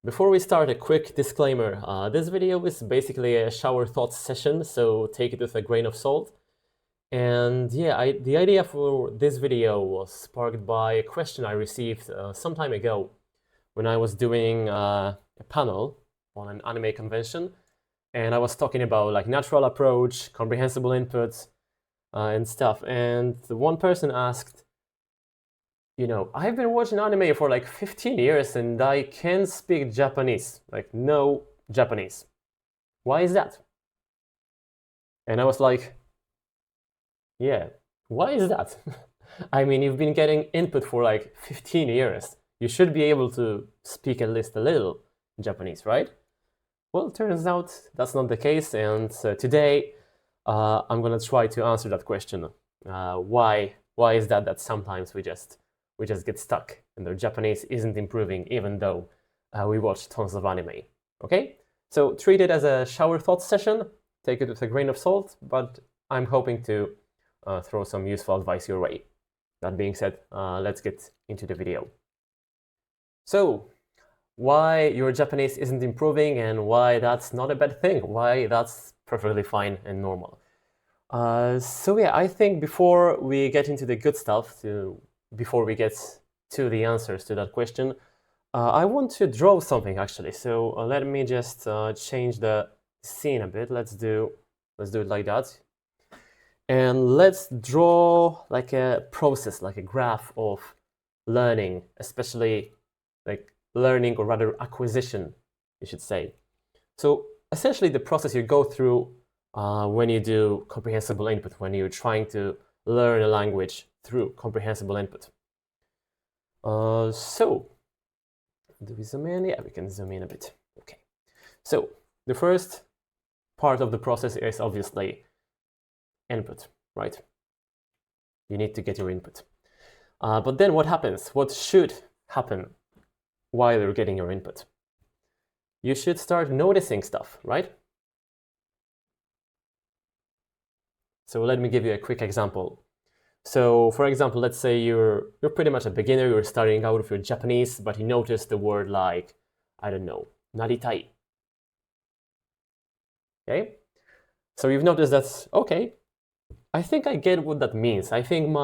Before we start, a quick disclaimer. This video is basically a shower thoughts session, so take it with a grain of salt. And yeah, the idea for this video was sparked by a question I received some time ago when I was doing a panel on an anime convention, and I was talking about like natural approach, comprehensible inputs, and stuff. And the one person asked, I've been watching anime for like 15 years and I can't speak Japanese, like no Japanese. Why is that? And I was like, yeah, why is that? I mean, you've been getting input for like 15 years. You should be able to speak at least a little Japanese, right? Well, it turns out that's not the case, and today I'm gonna try to answer that question. Why is that sometimes we just get stuck and their Japanese isn't improving even though we watch tons of anime, okay? So treat it as a shower thoughts session, take it with a grain of salt, but I'm hoping to throw some useful advice your way. That being said, let's get into the video. So, why your Japanese isn't improving and why that's not a bad thing, why that's perfectly fine and normal. So yeah, I think before we get into the good stuff, before we get to the answers to that question, I want to draw something actually. So let me just change the scene a bit. Let's do it like that. And let's draw like a process, like a graph of learning, especially like learning, or rather acquisition, you should say. So essentially the process you go through when you do comprehensible input, when you're trying to learn a language through comprehensible input. So, do we zoom in? Yeah, we can zoom in a bit. Okay. So, the first part of the process is obviously input, right? You need to get your input. But then what happens? What should happen while you're getting your input? You should start noticing stuff, right? So let me give you a quick example. So for example, let's say you're pretty much a beginner, you're starting out with your Japanese, but you notice the word like, I don't know, naritai. Okay? So you've noticed that, okay, I think I get what that means. I think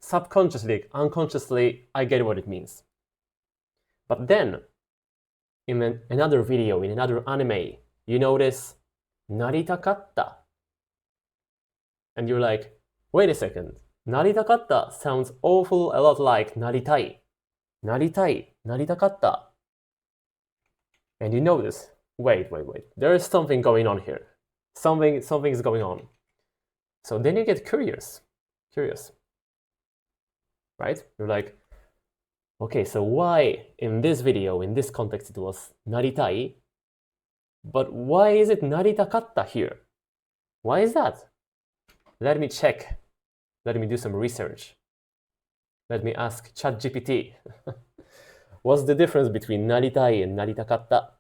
subconsciously, unconsciously, I get what it means. But then, in another video, in another anime, you notice naritakatta. And you're like, wait a second, naritakatta sounds awful a lot like naritai. Naritai, naritakatta. And you notice, wait, there is something going on here. Something is going on. So then you get curious, right? You're like, okay, so why in this video, in this context, it was naritai, but why is it naritakatta here? Why is that? Let me check. Let me do some research. Let me ask ChatGPT. What's the difference between naritai and naritakatta?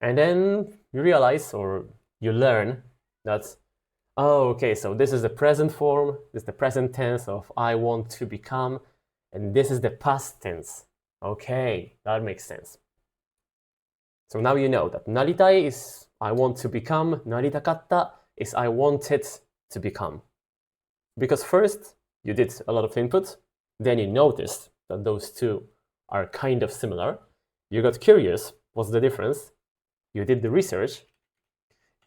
And then you realize, or you learn that, oh, okay, so this is the present form, this is the present tense of I want to become, and this is the past tense. Okay, that makes sense. So now you know that naritai is I want to become, naritakatta is I wanted to become. Because first you did a lot of input, then you noticed that those two are kind of similar. You got curious, what's the difference? You did the research,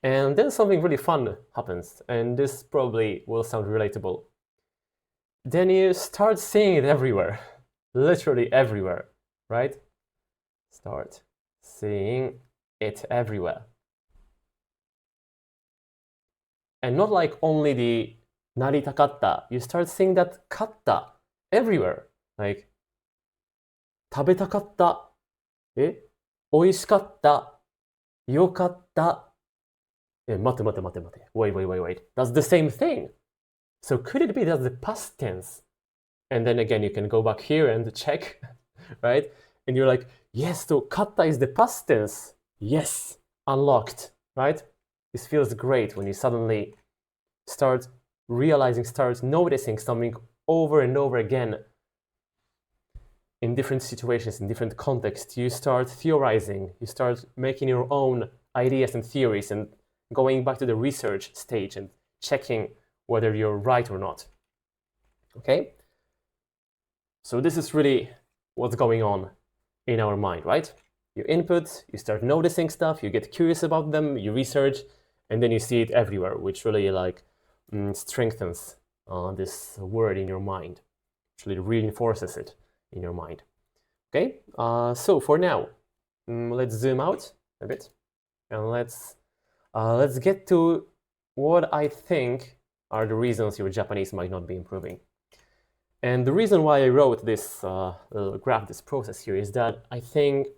and then something really fun happens, and this probably will sound relatable. Then you start seeing it everywhere, literally everywhere, right? Start seeing it everywhere. And not like only the naritakatta, you start seeing that katta everywhere. Like, 食べたかった、美味しかった、よかった。待て。Wait. That's the same thing. So could it be that's the past tense? And then again, you can go back here and check, right? And you're like, yes, so katta is the past tense. Yes, unlocked, right? This feels great when you suddenly start realizing, start noticing something over and over again. in different situations, in different contexts, you start theorizing, you start making your own ideas and theories and going back to the research stage and checking whether you're right or not. Okay? So this is really what's going on in our mind, right? You input, you start noticing stuff, you get curious about them, you research, and then you see it everywhere, which really like strengthens this word in your mind, which really reinforces it in your mind. Okay, so for now, let's zoom out a bit, and let's get to what I think are the reasons your Japanese might not be improving. And the reason why I wrote this little graph, this process here, is that I think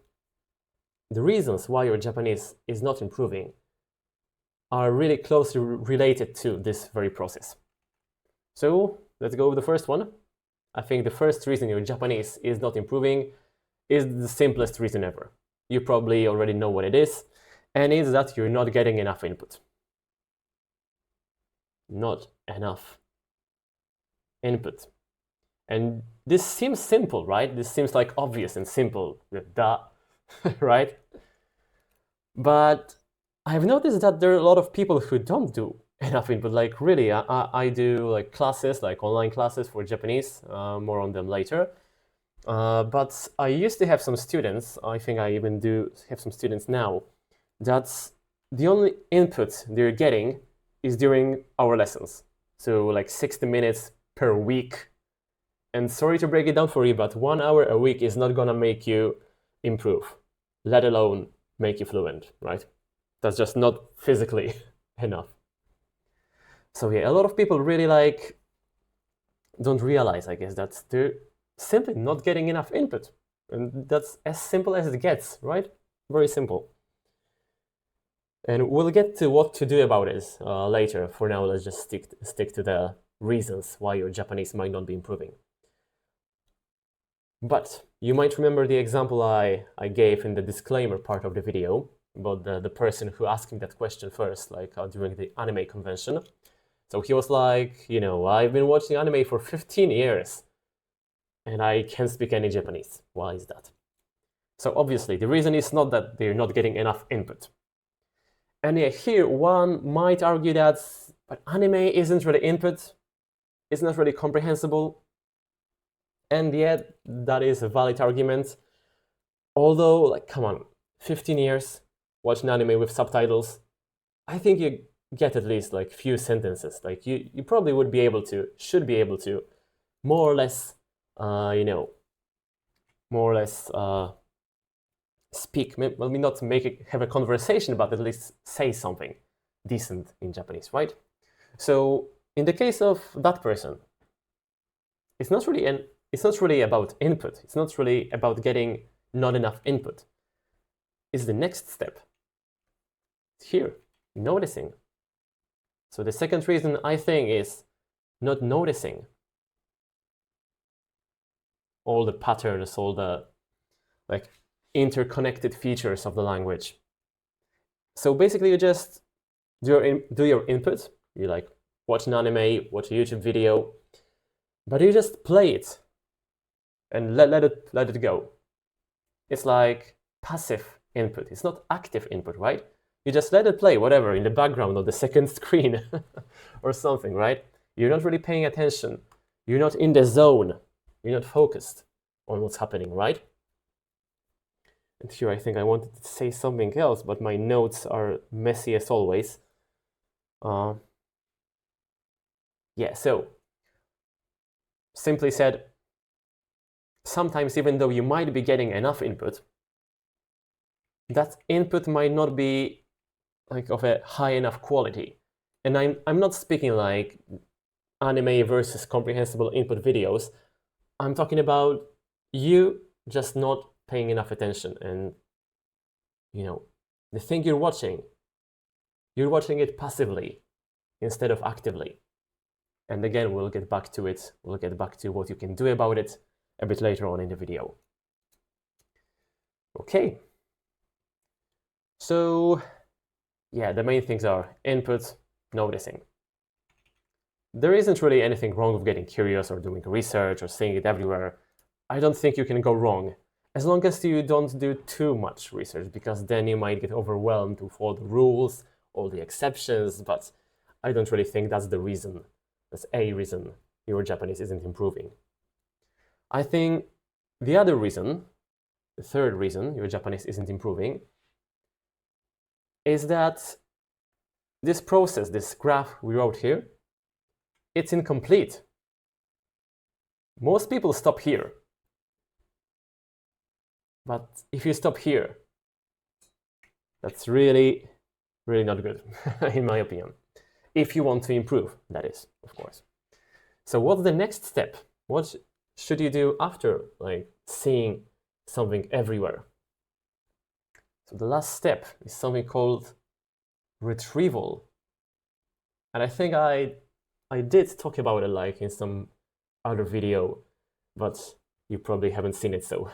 the reasons why your Japanese is not improving are really closely related to this very process. So let's go with the first one. I think the first reason your Japanese is not improving is the simplest reason ever. You probably already know what it is, and it's that you're not getting enough input. Not enough input. And this seems simple, right? This seems like obvious and simple, duh, right? But I've noticed that there are a lot of people who don't do enough input. Like really, I do like classes, like online classes for Japanese, more on them later. But I used to have some students, I think I even do have some students now, that's the only input they're getting is during our lessons. So like 60 minutes per week. And sorry to break it down for you, but 1 hour a week is not gonna make you improve, let alone make you fluent, right? That's just not physically enough. So yeah, a lot of people really like don't realize, I guess, that they're simply not getting enough input. And that's as simple as it gets, right? Very simple. And we'll get to what to do about it later. For now, let's just stick to the reasons why your Japanese might not be improving. But you might remember the example I gave in the disclaimer part of the video about the person who asked me that question first, like during the anime convention. So he was like, you know, I've been watching anime for 15 years and I can't speak any Japanese. Why is that? So obviously, the reason is not that they're not getting enough input. And yeah, here one might argue that but anime isn't really input, it's not really comprehensible. And yet, that is a valid argument. Although, like, come on, 15 years watching anime with subtitles, I think you get at least like few sentences. Like you probably would be able to, should be able to, more or less, you know, more or less speak. Maybe not have a conversation, but at least say something decent in Japanese, right? So in the case of that person, it's not really about input. It's not really about getting not enough input. It's the next step. It's here, noticing. So the second reason I think is not noticing all the patterns, all the like interconnected features of the language. So basically you just do your input. You like watch an anime, watch a YouTube video, but you just play it and let it go. It's like passive input. It's not active input, right? You just let it play, whatever, in the background of the second screen or something, right? You're not really paying attention. You're not in the zone. You're not focused on what's happening, right? And here I think I wanted to say something else, but my notes are messy as always. Yeah, so simply said, sometimes even though you might be getting enough input, that input might not be like of a high enough quality. And I'm not speaking like anime versus comprehensible input videos. I'm talking about you just not paying enough attention, and you know, the thing you're watching it passively instead of actively. And again, we'll get back to it. We'll get back to what you can do about it a bit later on in the video. Okay. So yeah, the main things are input, noticing. There isn't really anything wrong with getting curious or doing research or seeing it everywhere. I don't think you can go wrong, as long as you don't do too much research, because then you might get overwhelmed with all the rules, all the exceptions, but I don't really think that's the reason. That's a reason your Japanese isn't improving. I think the other reason, the third reason your Japanese isn't improving, is that this process, this graph we wrote here, it's incomplete. Most people stop here. But if you stop here, that's really, really not good, in my opinion. If you want to improve, that is, of course. So what's the next step? What should you do after seeing something everywhere? So the last step is something called retrieval. And I think I did talk about it in some other video, but you probably haven't seen it, so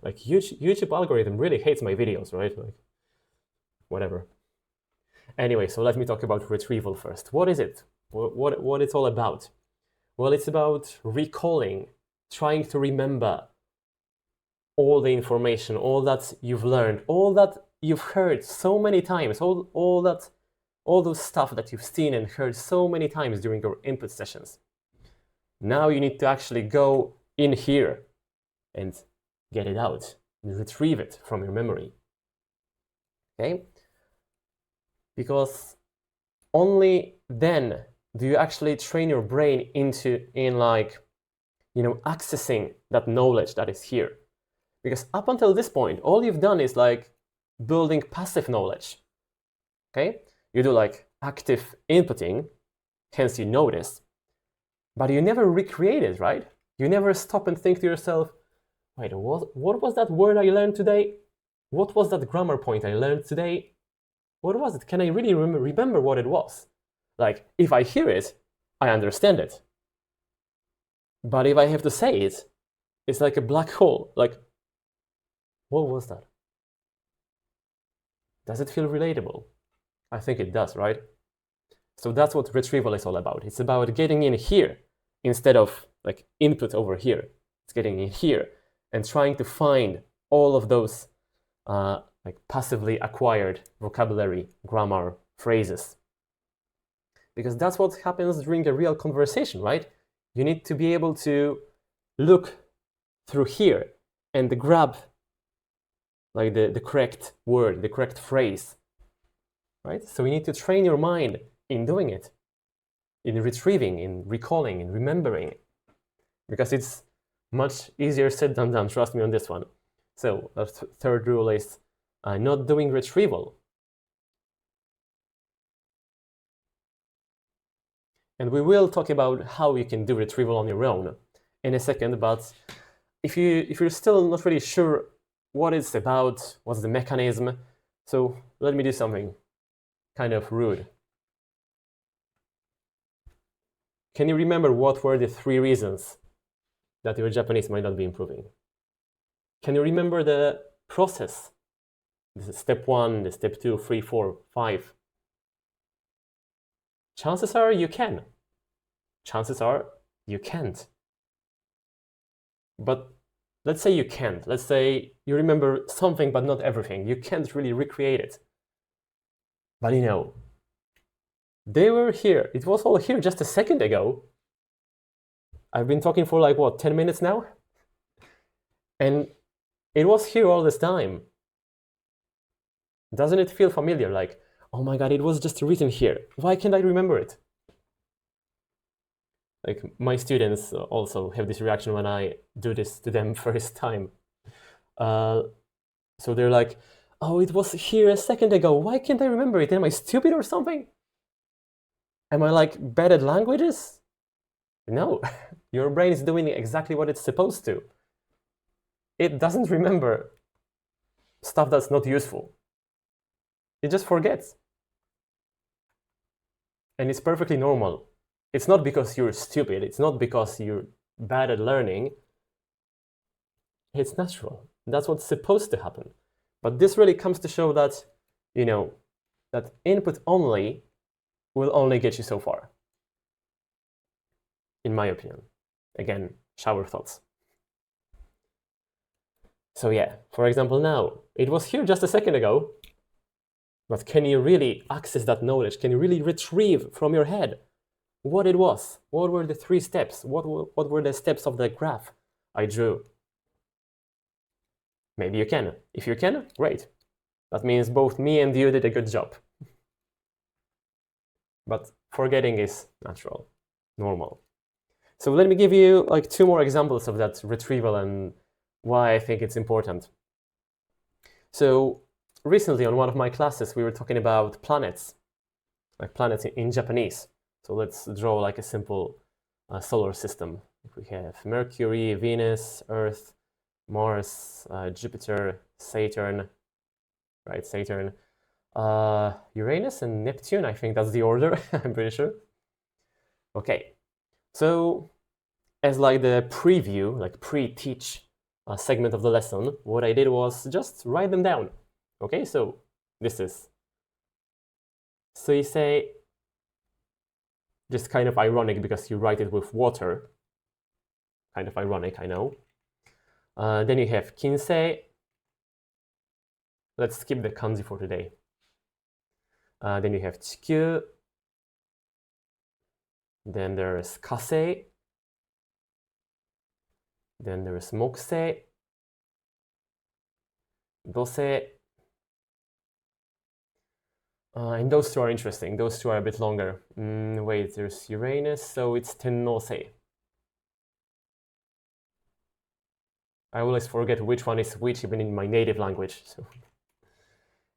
YouTube algorithm really hates my videos, right? Whatever. Anyway, so let me talk about retrieval first. What is it? What it's all about? Well, it's about recalling, trying to remember all the information, all that you've learned, all that you've heard so many times, all those stuff that you've seen and heard so many times during your input sessions. Now you need to actually go in here and get it out and retrieve it from your memory. Okay? Because only then do you actually train your brain in accessing that knowledge that is here. Because up until this point, all you've done is building passive knowledge. Okay? You do active inputting, hence you notice, but you never recreate it, right? You never stop and think to yourself, wait, what was that word I learned today? What was that grammar point I learned today? What was it? Can I really remember what it was? If I hear it, I understand it. But if I have to say it, it's like a black hole. What was that? Does it feel relatable? I think it does, right? So that's what retrieval is all about. It's about getting in here instead of input over here. It's getting in here and trying to find all of those passively acquired vocabulary, grammar, phrases. Because that's what happens during a real conversation, right? You need to be able to look through here and grab the correct word, the correct phrase, right? So you need to train your mind in doing it, in retrieving, in recalling, in remembering, because it's much easier said than done, trust me on this one. So the third rule is not doing retrieval. And we will talk about how you can do retrieval on your own in a second, but if you're still not really sure what it's about, what's the mechanism, so let me do something kind of rude. Can you remember what were the 3 reasons that your Japanese might not be improving? Can you remember the process? This is step 1, the step 2, 3, 4, 5. Chances are you can. Chances are you can't. But let's say you can't. Let's say you remember something but not everything. You can't really recreate it. But they were here. It was all here just a second ago. I've been talking for 10 minutes now? And it was here all this time. Doesn't it feel familiar? Oh my God, it was just written here. Why can't I remember it? My students also have this reaction when I do this to them first time. So they're like, oh, it was here a second ago. Why can't I remember it? Am I stupid or something? Am I bad at languages? No, your brain is doing exactly what it's supposed to. It doesn't remember stuff that's not useful. It just forgets. And it's perfectly normal. It's not because you're stupid. It's not because you're bad at learning. It's natural. That's what's supposed to happen. But this really comes to show that, that input only will only get you so far. In my opinion. Again, shower thoughts. So yeah, for example now, it was here just a second ago, but can you really access that knowledge? Can you really retrieve from your head what it was? What were the 3 steps? What were the steps of the graph I drew? Maybe you can. If you can, great. That means both me and you did a good job. But forgetting is natural, normal. So let me give you like 2 more examples of that retrieval and why I think it's important. So recently on one of my classes, we were talking about planets, like planets in Japanese. So let's draw like a simple solar system. We have Mercury, Venus, Earth, Mars, Jupiter, Saturn, right? Saturn, Uranus and Neptune. I think that's the order. I'm pretty sure. Okay, so as like the preview, like pre-teach segment of the lesson, what I did was just write them down. Okay, so this is suisei. Just kind of ironic because you write it with water. Kind of ironic, I know. Then you have kinsei. Let's skip the kanji for today. Then you have chikyu. Then there's kasei. Then there's mokusei. Dosei. And those 2 are interesting. Those 2 are a bit longer. Wait, there's Uranus, so it's tennosei. I always forget which one is which, even in my native language. So.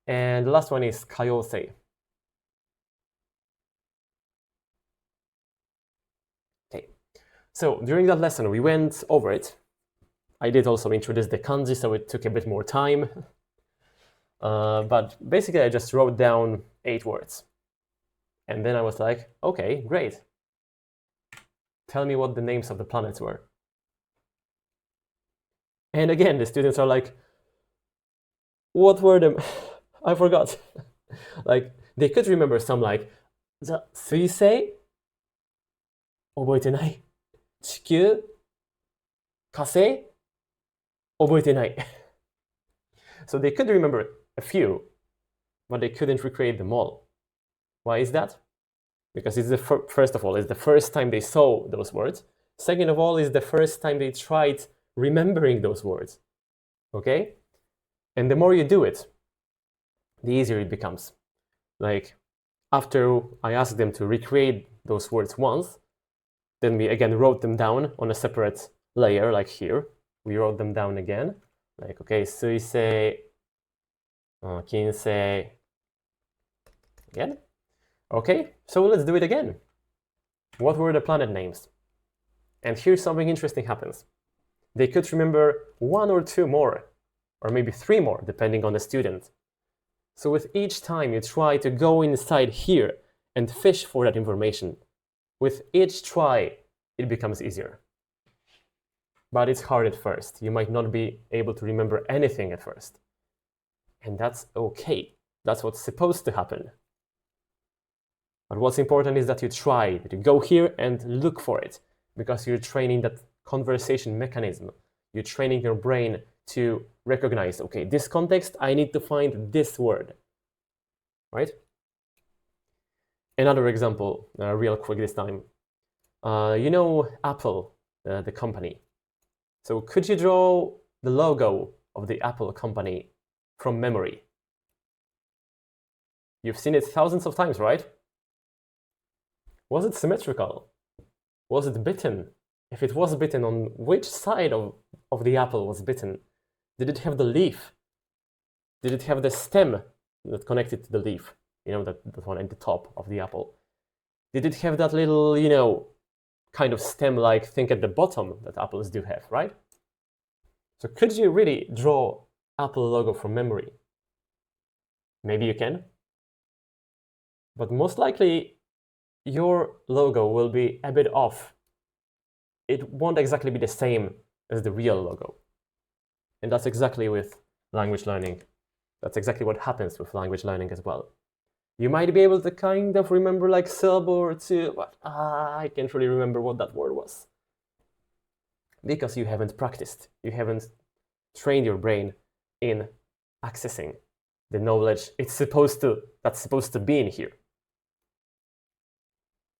And the last one is kaiosei. Okay, so during that lesson, we went over it. I did also introduce the kanji, so it took a bit more time. But basically, I just wrote down 8 words. And then I was like, okay, great. Tell me what the names of the planets were. And again, the students are like, what were them? I forgot. Like, they could remember some like, suisei, 覚えてない。地球、火星、覚えてない。So they could remember a few, but they couldn't recreate them all. Why is that? Because it's first of all, it's the first time they saw those words. Second of all, it's the first time they tried remembering those words. Okay? And the more you do it, the easier it becomes. Like, after I asked them to recreate those words once, then we again wrote them down on a separate layer, like here. We wrote them down again. Like, okay, suisei, kinsei, again. Okay, so let's do it again. What were the planet names? And here's something interesting happens. They could remember 1 or 2 more, or maybe 3 more, depending on the student. So with each time you try to go inside here and fish for that information, with each try, it becomes easier. But it's hard at first. You might not be able to remember anything at first. And that's okay. That's what's supposed to happen. But what's important is that you try, that you go here and look for it, because you're training that conversation mechanism. You're training your brain to recognize, okay, this context, I need to find this word, right? Another example, real quick this time. You know Apple, the company. So could you draw the logo of the Apple company from memory? You've seen it thousands of times, right? Was it symmetrical? Was it bitten? If it was bitten, on which side of the apple was bitten? Did it have the leaf? Did it have the stem that connected to the leaf? You know, that one at the top of the apple. Did it have that little, you know, kind of stem-like thing at the bottom that apples do have, right? So could you really draw Apple logo from memory? Maybe you can. But most likely, your logo will be a bit off. It won't exactly be the same as the real logo. And that's exactly with language learning. That's exactly what happens with language learning as well. You might be able to kind of remember like syllable or two, but I can't really remember what that word was. Because you haven't practiced. You haven't train your brain in accessing the knowledge that's supposed to be in here.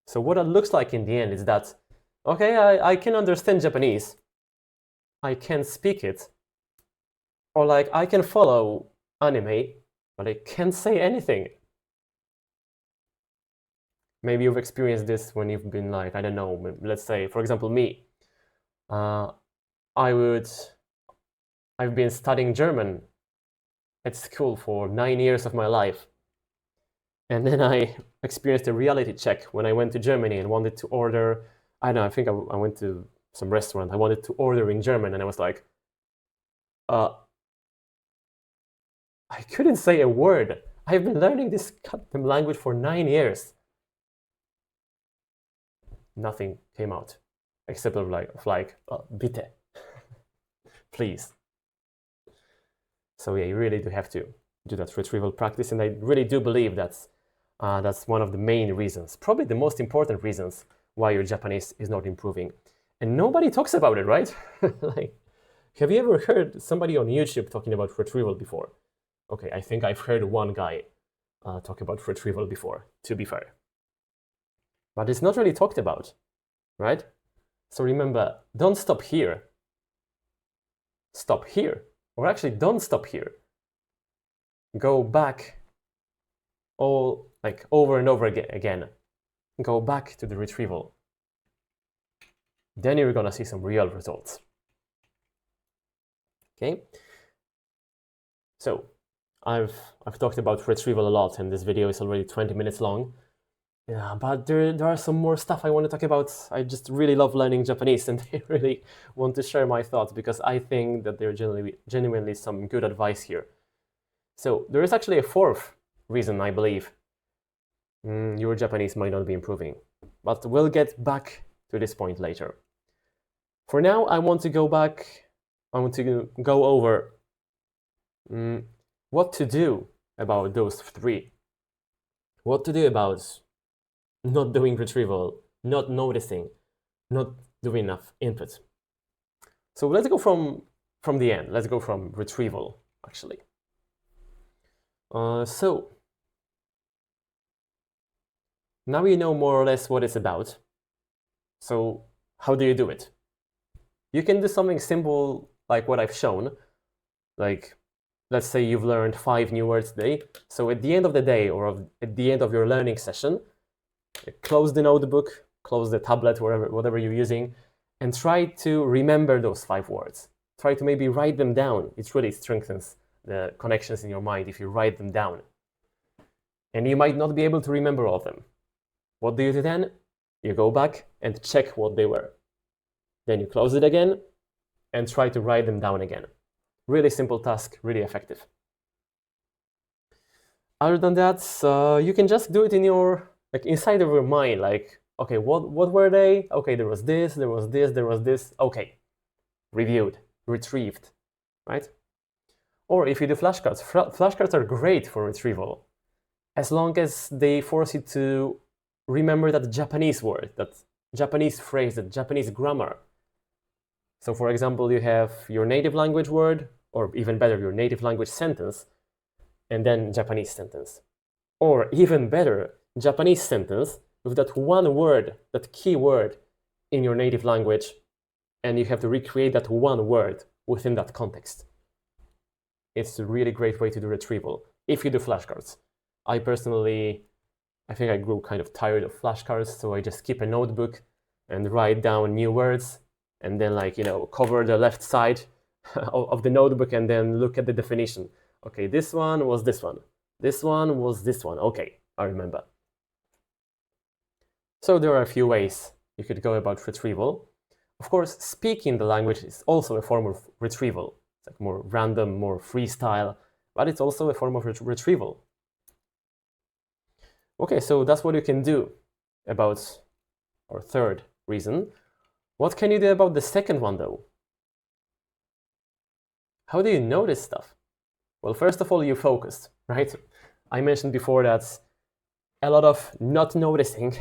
So what it looks like in the end is that, okay, I can understand Japanese, I can speak it, or like I can follow anime, but I can't say anything. Maybe you've experienced this when you've been like, I don't know, let's say, for example, me. I've been studying German at school for 9 years of my life. And then I experienced a reality check when I went to Germany and wanted to order, I don't know, I think I went to some restaurant. I wanted to order in German and I was like, I couldn't say a word. I've been learning this goddamn language for 9 years. Nothing came out except of like bitte, please. So yeah, you really do have to do that retrieval practice, and I really do believe that's one of the main reasons, probably the most important reasons why your Japanese is not improving. And nobody talks about it, right? Like, have you ever heard somebody on YouTube talking about retrieval before? Okay, I think I've heard one guy talk about retrieval before, to be fair. But it's not really talked about, right? So remember, don't stop here. Stop here. Or actually, don't stop here. Go back over and over again. Go back to the retrieval. Then you're gonna see some real results. Okay? So, I've talked about retrieval a lot, and this video is already 20 minutes long. Yeah, but there are some more stuff I want to talk about. I just really love learning Japanese, and I really want to share my thoughts because I think that there's genuinely some good advice here. So there is actually a fourth reason I believe your Japanese might not be improving, but we'll get back to this point later. For now, I want to go over what to do about those three. What to do about not doing retrieval, not noticing, not doing enough input. So let's go from the end. Let's go from retrieval, actually. So now you know more or less what it's about. So how do you do it? You can do something simple like what I've shown. Like, let's say you've learned 5 new words today. So at the end of the day, or at the end of your learning session, close the notebook, close the tablet, whatever you're using, and try to remember those 5 words. Try to maybe write them down. It really strengthens the connections in your mind if you write them down. And you might not be able to remember all of them. What do you do then? You go back and check what they were. Then you close it again and try to write them down again. Really simple task, really effective. Other than that, you can just do it in your inside of your mind, like, okay, what were they? Okay, there was this, there was this, there was this. Okay, reviewed, retrieved, right? Or if you do flashcards, flashcards are great for retrieval, as long as they force you to remember that Japanese word, that Japanese phrase, that Japanese grammar. So for example, you have your native language word, or even better, your native language sentence, and then Japanese sentence. Or even better, Japanese sentence with that one word, that key word in your native language, and you have to recreate that one word within that context. It's a really great way to do retrieval if you do flashcards. I think I grew kind of tired of flashcards, so I just keep a notebook and write down new words, and then cover the left side of the notebook and then look at the definition. Okay, this one was this one. This one was this one. Okay, I remember. So there are a few ways you could go about retrieval. Of course, speaking the language is also a form of retrieval. It's like more random, more freestyle, but it's also a form of retrieval. Okay, so that's what you can do about our third reason. What can you do about the second one, though? How do you notice stuff? Well, first of all, you're focused, right? I mentioned before that a lot of not noticing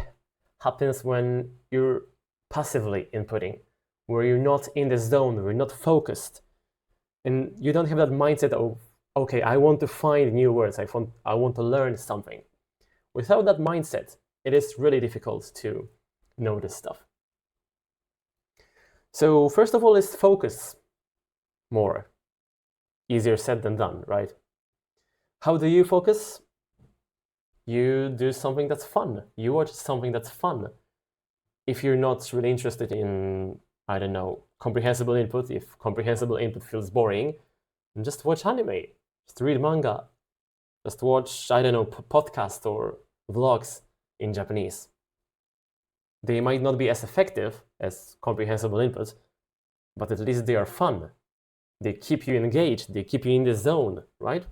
happens when you're passively inputting, where you're not in the zone, where you're not focused. And you don't have that mindset of, okay, I want to find new words, I want to learn something. Without that mindset, it is really difficult to notice stuff. So first of all is focus more. Easier said than done, right? How do you focus? You do something that's fun. You watch something that's fun. If you're not really interested in, I don't know, comprehensible input, if comprehensible input feels boring, just watch anime, just read manga, just watch, I don't know, podcasts or vlogs in Japanese. They might not be as effective as comprehensible input, but at least they are fun. They keep you engaged, they keep you in the zone, right?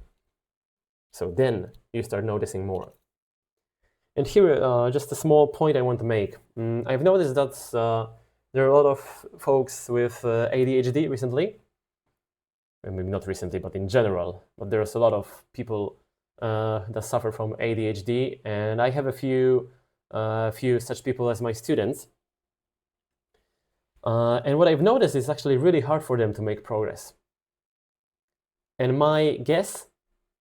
So then you start noticing more. And here, just a small point I want to make. I've noticed that there are a lot of folks with ADHD recently. Maybe not recently, but in general. But there's a lot of people that suffer from ADHD, and I have a few such people as my students. And what I've noticed is actually really hard for them to make progress. And my guess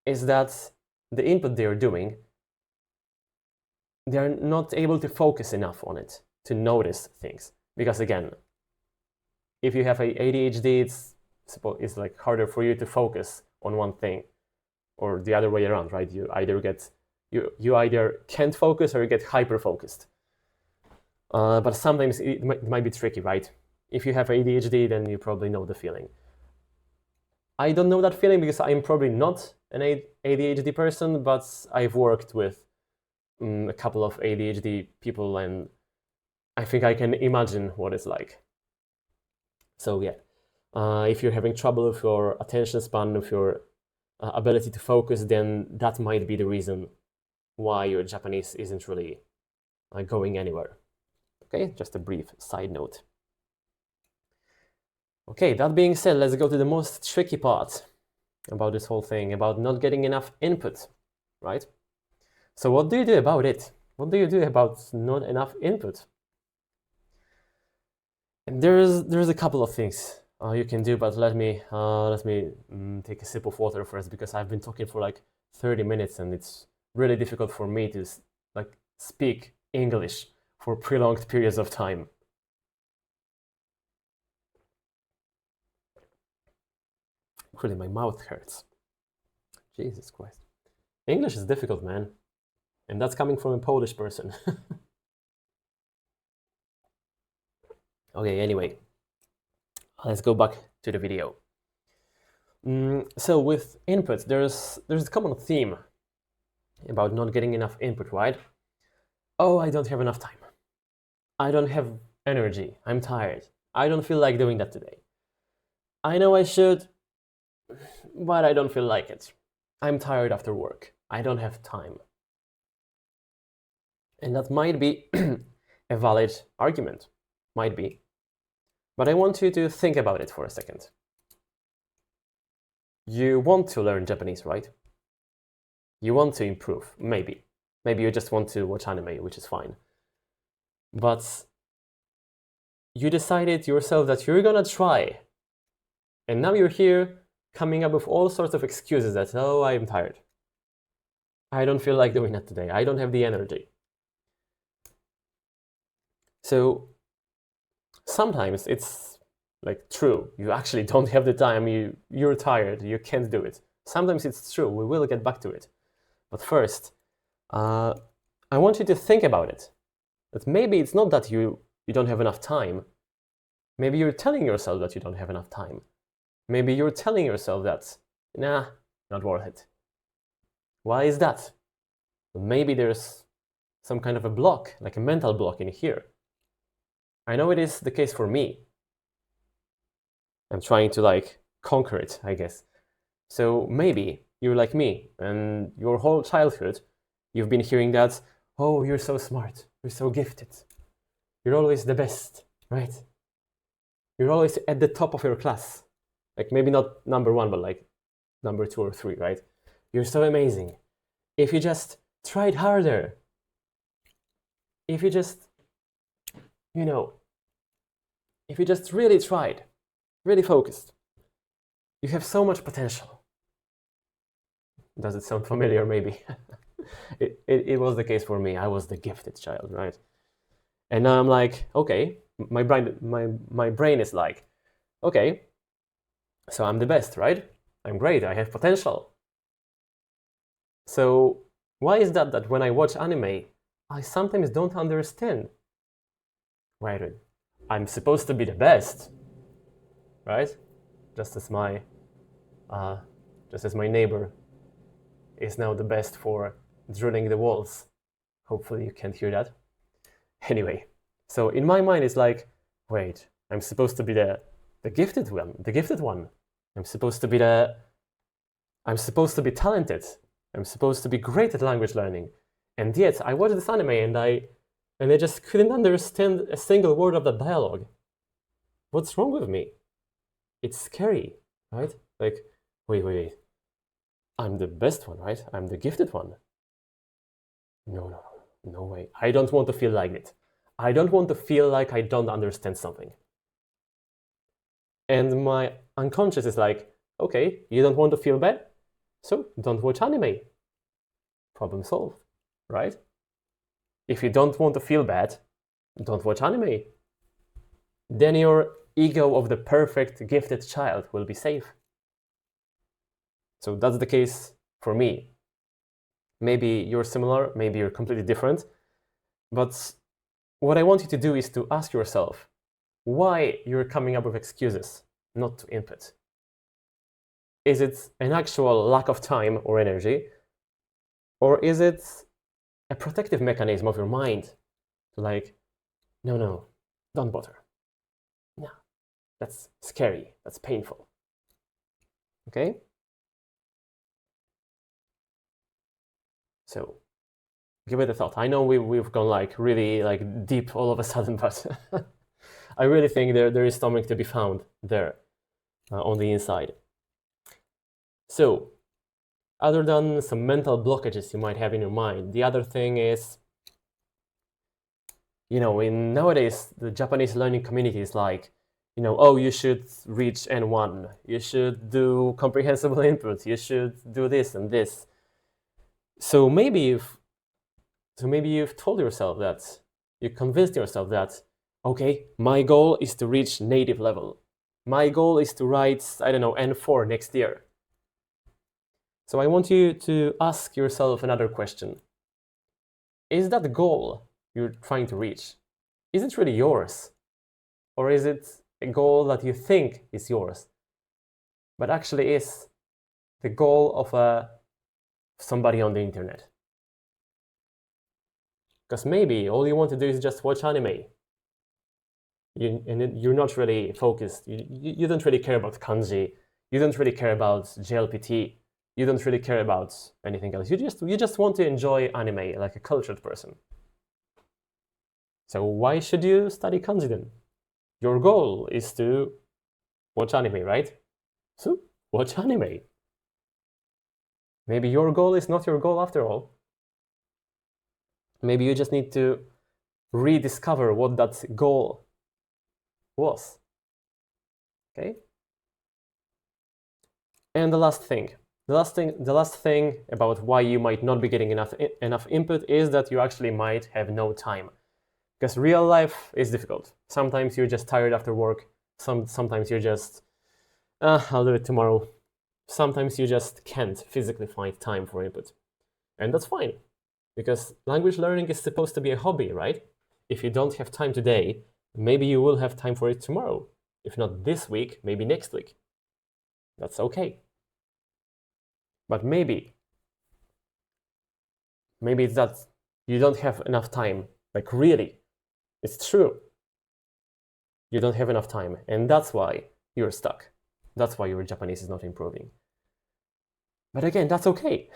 is that the input they're doing, they're not able to focus enough on it to notice things. Because again, if you have ADHD, it's like harder for you to focus on one thing, or the other way around, right? You either can't focus or you get hyper focused. But sometimes it might be tricky, right? If you have ADHD, then you probably know the feeling. I don't know that feeling because I'm probably not an ADHD person, but I've worked with a couple of ADHD people, and I think I can imagine what it's like. So yeah, if you're having trouble with your attention span, with your ability to focus, then that might be the reason why your Japanese isn't really going anywhere. Okay, just a brief side note. Okay, that being said, let's go to the most tricky part about this whole thing, about not getting enough input, right? So what do you do about it? What do you do about not enough input? And there's a couple of things you can do, but let me take a sip of water first, because I've been talking for like 30 minutes and it's really difficult for me to like speak English for prolonged periods of time. Really, my mouth hurts. Jesus Christ. English is difficult, man. And that's coming from a Polish person. Okay, anyway, let's go back to the video. So with input, there's a common theme about not getting enough input, right? Oh, I don't have enough time. I don't have energy. I'm tired. I don't feel like doing that today. I know I should, but I don't feel like it. I'm tired after work. I don't have time. And that might be a valid argument. Might be. But I want you to think about it for a second. You want to learn Japanese, right? You want to improve, maybe. Maybe you just want to watch anime, which is fine. But you decided yourself that you're gonna try. And now you're here coming up with all sorts of excuses that, oh, I'm tired. I don't feel like doing that today. I don't have the energy. So sometimes it's like true. You actually don't have the time. You're tired. You can't do it. Sometimes it's true. We will get back to it. But first, I want you to think about it. That maybe it's not that you don't have enough time. Maybe you're telling yourself that you don't have enough time. Maybe you're telling yourself that, nah, not worth it. Why is that? Maybe there's some kind of a block, like a mental block in here. I know it is the case for me. I'm trying to like conquer it, I guess. So maybe you're like me, and your whole childhood, you've been hearing that, oh, you're so smart, you're so gifted, you're always the best, right? You're always at the top of your class. Like maybe not number one, but like number 2 or 3, right? You're so amazing. If you just tried harder, if you just, if you just really tried, really focused, You have so much potential. Does it sound familiar? Maybe. It was the case for me. I was the gifted child, right? And now I'm like, okay, my brain is like, okay, so I'm the best, right? I'm great. I have potential. So why is that when I watch anime, I sometimes don't understand? Wait, I'm supposed to be the best, right? Just as my neighbor is now the best for drilling the walls. Hopefully you can't hear that. Anyway, so in my mind it's like, wait, I'm supposed to be the gifted one. I'm supposed to be talented. I'm supposed to be great at language learning. And yet I watched this anime and I just couldn't understand a single word of the dialogue. What's wrong with me? It's scary, right? Like, wait. I'm the best one, right? I'm the gifted one. No way. I don't want to feel like it. I don't want to feel like I don't understand something. And my unconscious is like, okay, you don't want to feel bad? So don't watch anime. Problem solved, right? If you don't want to feel bad, don't watch anime. Then your ego of the perfect gifted child will be safe. So that's the case for me. Maybe you're similar, maybe you're completely different. But what I want you to do is to ask yourself why you're coming up with excuses not to input. Is it an actual lack of time or energy? Or is it a protective mechanism of your mind to like, no, don't bother. No, that's scary, that's painful. Okay? So give it a thought. I know we've gone like really like deep all of a sudden, but I really think there is something to be found there on the inside. So other than some mental blockages you might have in your mind, the other thing is, in nowadays the Japanese learning community is like, oh, you should reach N1, you should do comprehensible input, you should do this and this. So maybe you've told yourself that, you convinced yourself that, okay, my goal is to reach native level. My goal is to write, I don't know, N4 next year. So I want you to ask yourself another question. Is that goal you're trying to reach, is it really yours? Or is it a goal that you think is yours, but actually is the goal of somebody on the internet? Because maybe all you want to do is just watch anime. You're not really focused. You don't really care about kanji. You don't really care about JLPT. You don't really care about anything else. You just want to enjoy anime like a cultured person. So why should you study kanji then? Your goal is to watch anime, right? So watch anime. Maybe your goal is not your goal after all. Maybe you just need to rediscover what that goal was. Okay? And the last thing about why you might not be getting enough input is that you actually might have no time. Because real life is difficult. Sometimes you're just tired after work. Sometimes you're just, I'll do it tomorrow. Sometimes you just can't physically find time for input. And that's fine, because language learning is supposed to be a hobby, right? If you don't have time today, maybe you will have time for it tomorrow. If not this week, maybe next week. That's okay. But maybe it's that you don't have enough time. Like really, it's true. You don't have enough time, and that's why you're stuck. That's why your Japanese is not improving. But again, that's okay,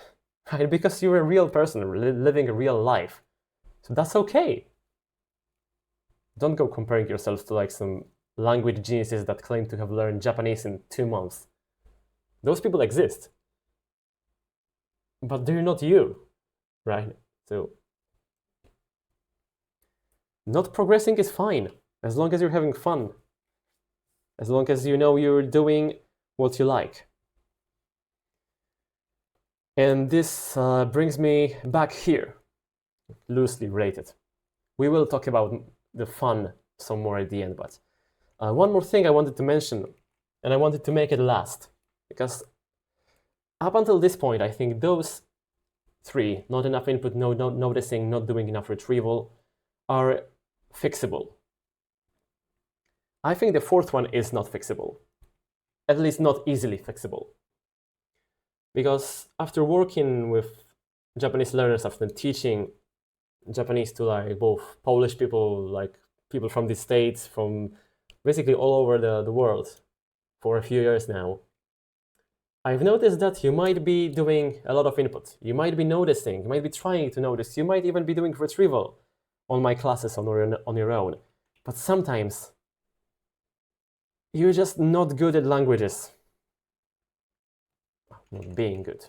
right? Because you're a real person living a real life. So that's okay. Don't go comparing yourself to like some language geniuses that claim to have learned Japanese in 2 months. Those people exist. But they're not you, right? So not progressing is fine, as long as you're having fun. As long as you know you're doing what you like. And this brings me back here, loosely related. We will talk about the fun some more at the end, but one more thing I wanted to mention, and I wanted to make it last, because up until this point, I think those three, not enough input, no noticing, not doing enough retrieval, are fixable. I think the fourth one is not fixable, at least not easily fixable. Because after working with Japanese learners, after teaching Japanese to like both Polish people, like people from the States, from basically all over the world for a few years now, I've noticed that you might be doing a lot of input. You might be noticing, you might be trying to notice, you might even be doing retrieval on my classes on your own. But sometimes you're just not good at languages. Not being good.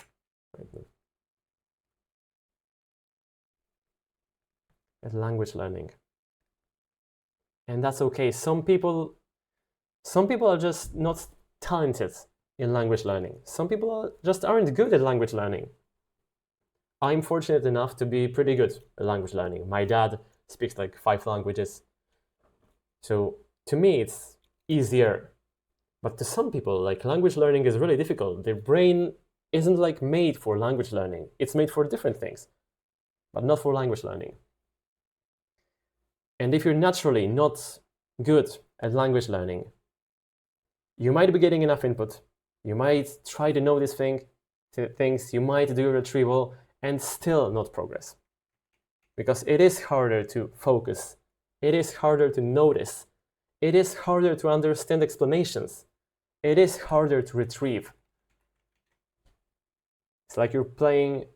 At language learning. And that's okay. Some people are just not talented in language learning. Some people just aren't good at language learning. I'm fortunate enough to be pretty good at language learning. My dad speaks like 5 languages. So to me, it's easier. But to some people, like language learning is really difficult. Their brain isn't like made for language learning. It's made for different things, but not for language learning. And if you're naturally not good at language learning, you might be getting enough input. You might try to notice things, you might do retrieval and still not progress. Because it is harder to focus. It is harder to notice. It is harder to understand explanations. It is harder to retrieve. It's like you're playing,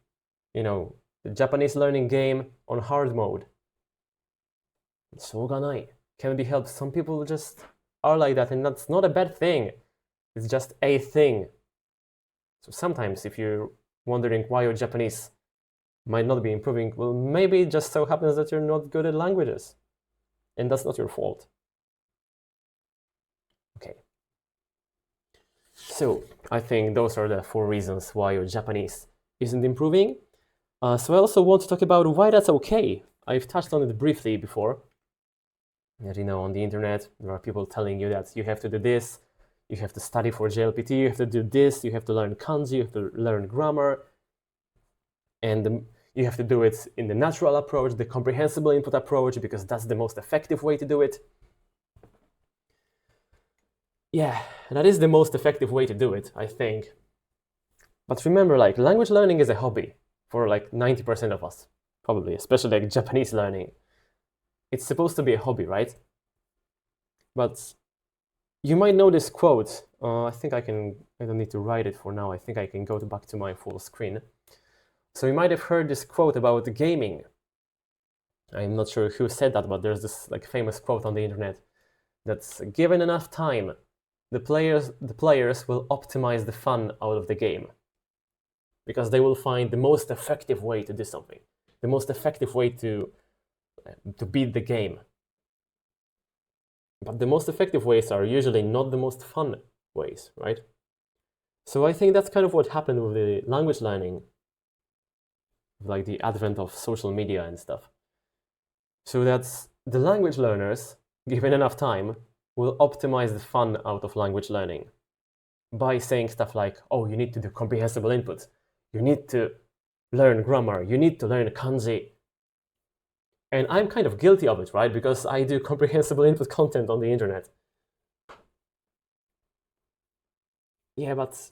the Japanese learning game on hard mode. しょうがない. Can be helped. Some people just are like that, and that's not a bad thing. It's just a thing. So sometimes if you're wondering why your Japanese might not be improving, well, maybe it just so happens that you're not good at languages. And that's not your fault. Okay. So I think those are the 4 reasons why your Japanese isn't improving. So I also want to talk about why that's okay. I've touched on it briefly before. That, on the internet, there are people telling you that you have to do this, you have to study for JLPT, you have to do this, you have to learn kanji, you have to learn grammar, and you have to do it in the natural approach, the comprehensible input approach, because that's the most effective way to do it. Yeah, that is the most effective way to do it, I think. But remember, like, language learning is a hobby for like 90% of us, probably, especially like Japanese learning. It's supposed to be a hobby, right? But you might know this quote. I don't need to write it for now. I think I can go back to my full screen. So you might have heard this quote about gaming. I'm not sure who said that, but there's this like famous quote on the internet that's given enough time, the players will optimize the fun out of the game, because they will find the most effective way to do something, the most effective way to beat the game. But the most effective ways are usually not the most fun ways, right? So I think that's kind of what happened with the language learning, like the advent of social media and stuff. So that's the language learners, given enough time, will optimize the fun out of language learning by saying stuff like, oh, you need to do comprehensible input, you need to learn grammar, you need to learn kanji. And I'm kind of guilty of it, right? Because I do comprehensible input content on the internet. Yeah, but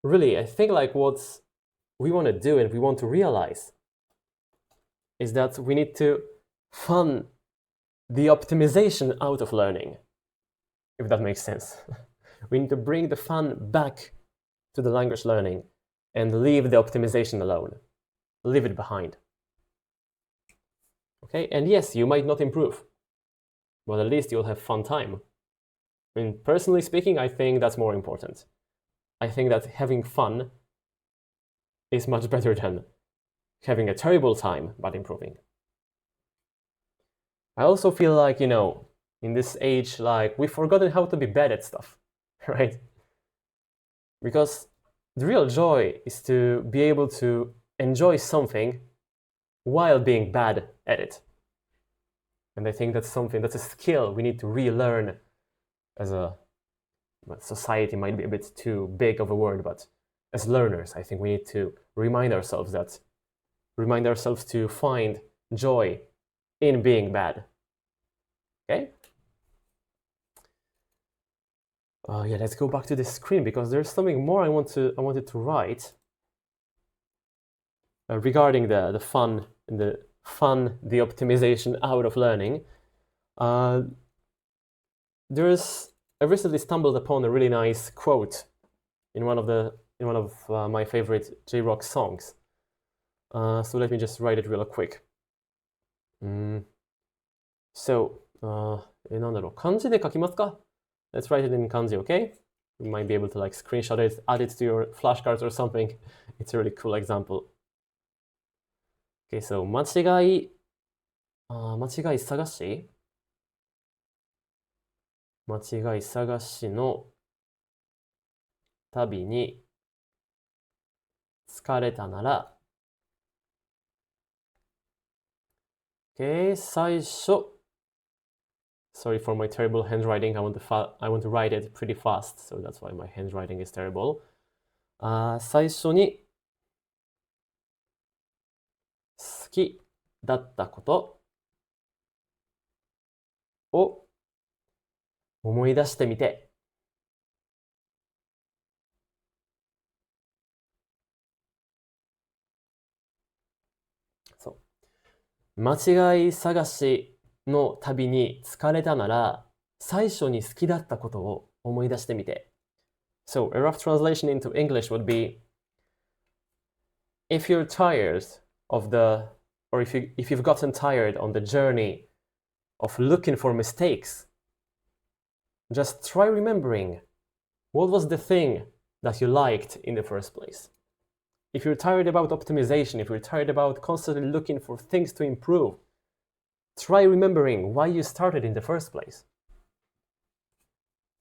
really, I think like what we want to do and we want to realize is that we need to fun the optimization out of learning, if that makes sense. We need to bring the fun back to the language learning and leave the optimization alone. Leave it behind. Okay, and yes, you might not improve, but at least you'll have fun time. I mean, personally speaking, I think that's more important. I think that having fun is much better than having a terrible time but improving. I also feel like, in this age, like, we've forgotten how to be bad at stuff, right? Because the real joy is to be able to enjoy something while being bad at it. And I think that's a skill we need to relearn as a society. Might be a bit too big of a word, but as learners, I think we need to remind ourselves to find joy in being bad. Okay? Yeah, let's go back to the screen because there's something more I wanted to write regarding the fun and the optimization out of learning. I recently stumbled upon a really nice quote in one of my favorite J-Rock songs. So let me just write it real quick. なんだろう、漢字で書きますか? Let's write it in kanji, okay? You might be able to like screenshot it, add it to your flashcards or something. It's a really cool example. Okay, so 間違い探しの旅に疲れたなら、Okay, 最初 Sorry for my terrible handwriting. I want to write it pretty fast, so that's why my handwriting is terrible. 最初に好きだったことを思い出してみて。そう。間違い探しの旅に疲れたなら、最初に好きだったことを思い出してみて。So, a rough translation into English would be, if you're tired of or if you've gotten tired on the journey of looking for mistakes, just try remembering what was the thing that you liked in the first place. If you're tired about optimization, if you're tired about constantly looking for things to improve, try remembering why you started in the first place.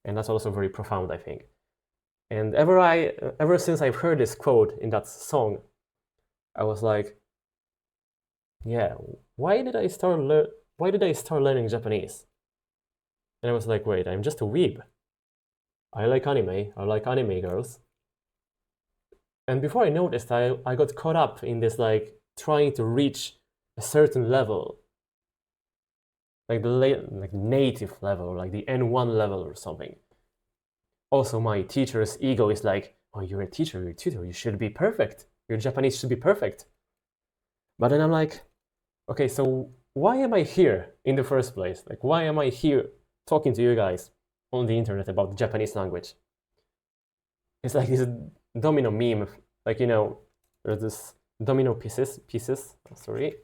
And that's also very profound, I think. And ever since I've heard this quote in that song, I was like, yeah, why did I start learning Japanese? And I was like, wait, I'm just a weeb. I like anime girls. And before I noticed, I got caught up in this like trying to reach a certain level, like the native level, like the N1 level or something. Also, my teacher's ego is like, oh, you're a teacher, you're a tutor, you should be perfect. Your Japanese should be perfect. But then I'm like, okay, so why am I here in the first place? Like, why am I here talking to you guys on the internet about the Japanese language? It's like this domino meme, like, you know, there's this domino pieces, sorry.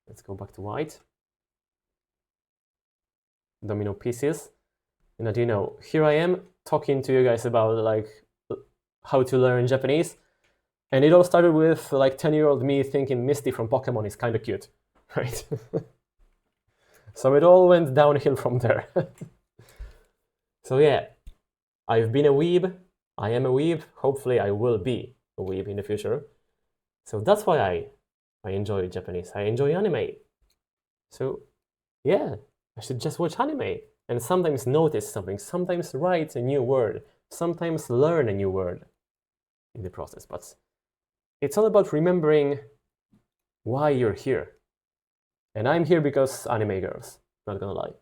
Let's go back to white. Domino pieces. And you know, here I am talking to you guys about like how to learn Japanese. And it all started with like 10-year-old me thinking Misty from Pokemon is kind of cute, right? So it all went downhill from there. So yeah, I've been a weeb. I am a weeb. Hopefully I will be a weeb in the future. So that's why I enjoy Japanese. I enjoy anime. So yeah, I should just watch anime and sometimes notice something, sometimes write a new word, sometimes learn a new word in the process. But it's all about remembering why you're here. And I'm here because anime girls, not gonna lie.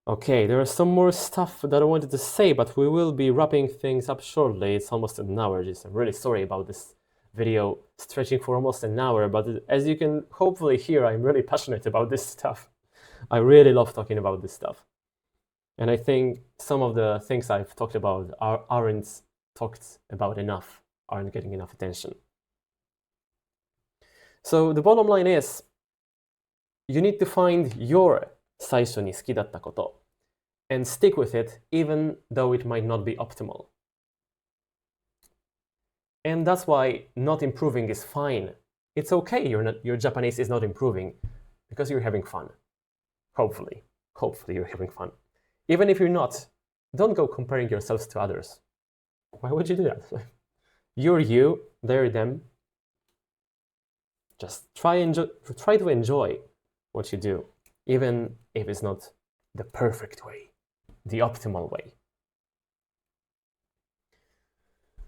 Okay, there is some more stuff that I wanted to say, but we will be wrapping things up shortly. It's almost an hour. Just I'm really sorry about this video stretching for almost an hour, but as you can hopefully hear, I'm really passionate about this stuff. I really love talking about this stuff. And I think some of the things I've talked about aren't talked about enough, aren't getting enough attention. So the bottom line is, you need to find your 最初に好きだったこと and stick with it even though it might not be optimal. And that's why not improving is fine. It's okay your Japanese is not improving because you're having fun. Hopefully you're having fun. Even if you're not, don't go comparing yourselves to others. Why would you do that? You're you, they're them. Just try to enjoy what you do, even if it's not the perfect way, the optimal way.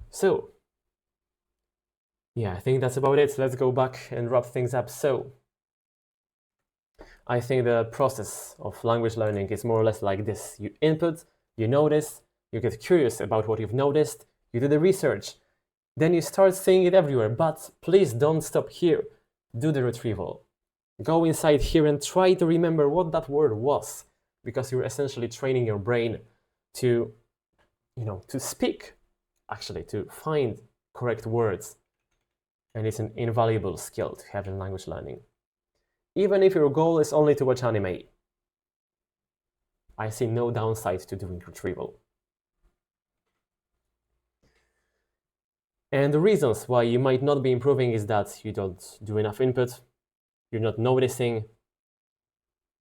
So, yeah, I think that's about it. Let's go back and wrap things up. So, I think the process of language learning is more or less like this. You input, you notice, you get curious about what you've noticed, you do the research, then you start seeing it everywhere. But please don't stop here. Do the retrieval. Go inside here and try to remember what that word was, because you're essentially training your brain to, to speak, actually, to find correct words. And it's an invaluable skill to have in language learning. Even if your goal is only to watch anime, I see no downside to doing retrieval. And the reasons why you might not be improving is that you don't do enough input, you're not noticing,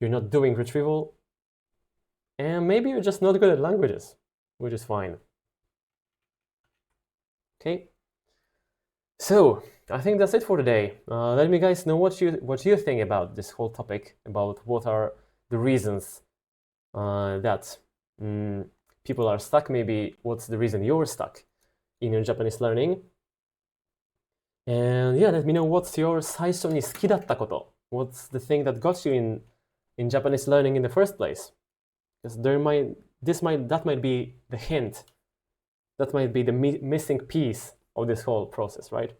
you're not doing retrieval, and maybe you're just not good at languages, which is fine. Okay, so I think that's it for today. Let me guys know what you think about this whole topic, about what are the reasons that people are stuck. Maybe what's the reason you're stuck in your Japanese learning. And yeah, let me know what's your 最初に好きだったこと. What's the thing that got you in Japanese learning in the first place? Because that might be the hint. That might be the missing piece of this whole process, right?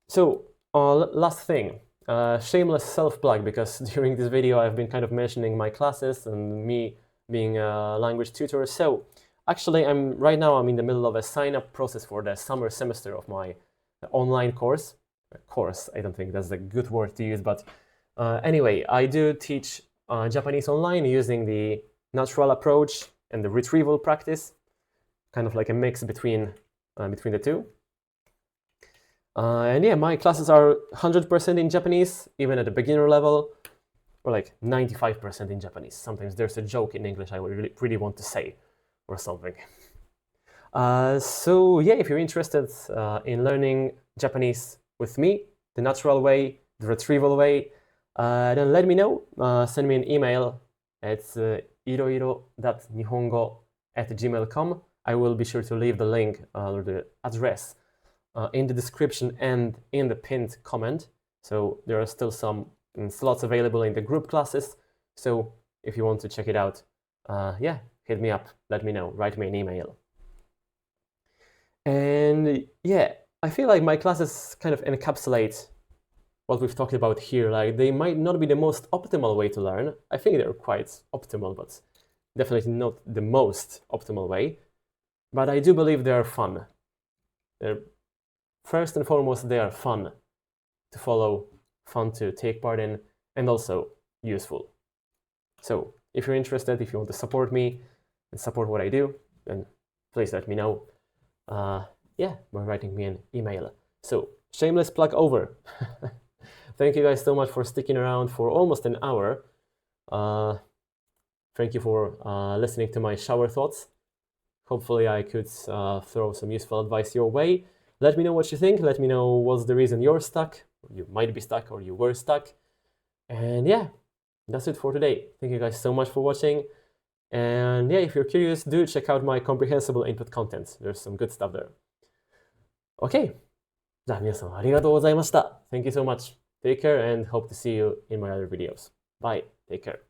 So, last thing, shameless self-plug, because during this video I've been kind of mentioning my classes and me being a language tutor. So, actually, right now I'm in the middle of a sign-up process for the summer semester of my online course. I don't think that's a good word to use, but anyway, I do teach Japanese online using the natural approach and the retrieval practice, kind of like a mix between the two. And yeah, my classes are 100% in Japanese, even at the beginner level, or like 95% in Japanese. Sometimes there's a joke in English I really want to say, or something. So yeah, if you're interested in learning Japanese with me, the natural way, the retrieval way, then let me know. Send me an email at iroiro.nihongo@gmail.com. I will be sure to leave the link or the address in the description and in the pinned comment. So there are still some slots available in the group classes. So if you want to check it out, yeah, hit me up, let me know, write me an email. And yeah, I feel like my classes kind of encapsulate what we've talked about here. Like, they might not be the most optimal way to learn. I think they're quite optimal, but definitely not the most optimal way. But I do believe they are fun. First and foremost, they are fun to follow, fun to take part in, and also useful. So if you're interested, if you want to support me and support what I do, then please let me know. Yeah, by writing me an email. So, shameless plug over. Thank you guys so much for sticking around for almost an hour. Thank you for listening to my shower thoughts. Hopefully I could throw some useful advice your way. Let me know what you think. Let me know what's the reason you're stuck. You might be stuck or you were stuck. And yeah, that's it for today. Thank you guys so much for watching. And yeah, if you're curious, do check out my comprehensible input content. There's some good stuff there. Okay. じゃあ皆さんありがとうございました。Thank you so much. Take care and hope to see you in my other videos. Bye. Take care.